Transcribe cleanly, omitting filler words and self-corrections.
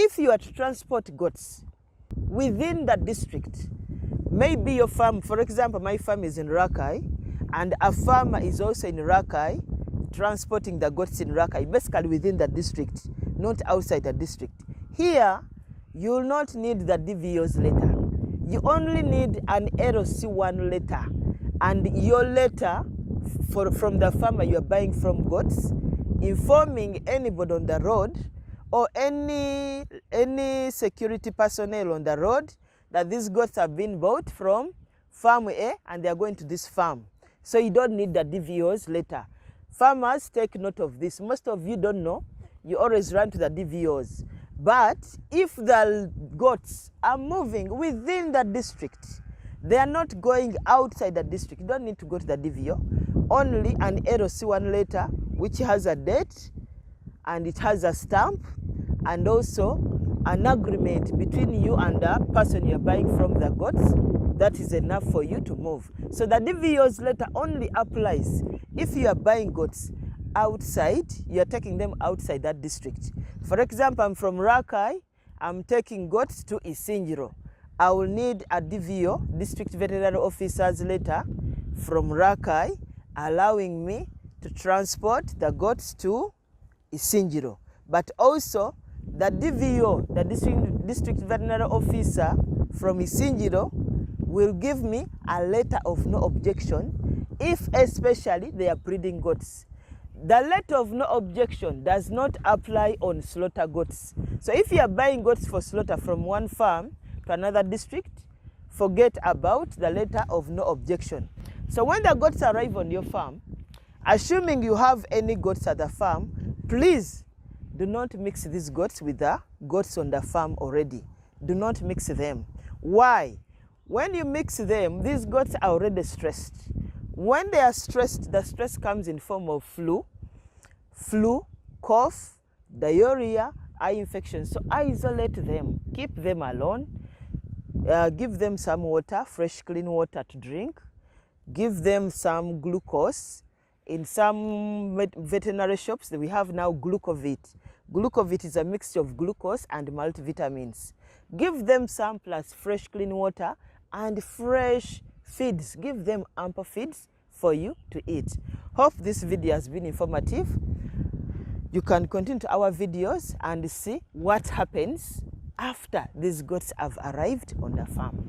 if you are to transport goats within the district, maybe your farm, for example, my farm is in Rakai, and a farmer is also in Rakai, transporting the goats in Rakai, basically within the district, not outside the district. Here, you will not need the DVO's letter. You only need an LC1 letter, and your letter from the farmer you are buying from goats, informing anybody on the road or any security personnel on the road that these goats have been bought from farm A and they are going to this farm. So you don't need the DVO's letter. Farmers, take note of this. Most of you don't know. You always run to the DVO's. But if the goats are moving within the district, they are not going outside the district, you don't need to go to the DVO. Only an LC1 letter which has a date and it has a stamp and also an agreement between you and the person you're buying from the goats. That is enough for you to move. So the DVO's letter only applies if you are buying goats outside, you are taking them outside that district. For example, I'm from Rakai, I'm taking goats to Isinjiro. I will need a DVO, District Veterinary Officer's letter from Rakai, allowing me to transport the goats to Isinjiro. But also, the DVO, the District Veterinary Officer from Isinjiro, will give me a letter of no objection if especially they are breeding goats. The letter of no objection does not apply on slaughter goats. So if you are buying goats for slaughter from one farm to another district, forget about the letter of no objection. So when the goats arrive on your farm, assuming you have any goats at the farm, please do not mix these goats with the goats on the farm already. Do not mix them. Why? When you mix them, these goats are already stressed. When they are stressed, the stress comes in form of flu, cough, diarrhea, eye infection. So isolate them, keep them alone, give them some water, fresh clean water to drink, give them some glucose. In some veterinary shops, we have now Glucovit. Glucovit is a mixture of glucose and multivitamins. Give them some plus fresh clean water and fresh feeds. Give them ample feeds for you to eat. Hope this video has been informative. You can continue to our videos and see what happens after these goats have arrived on the farm.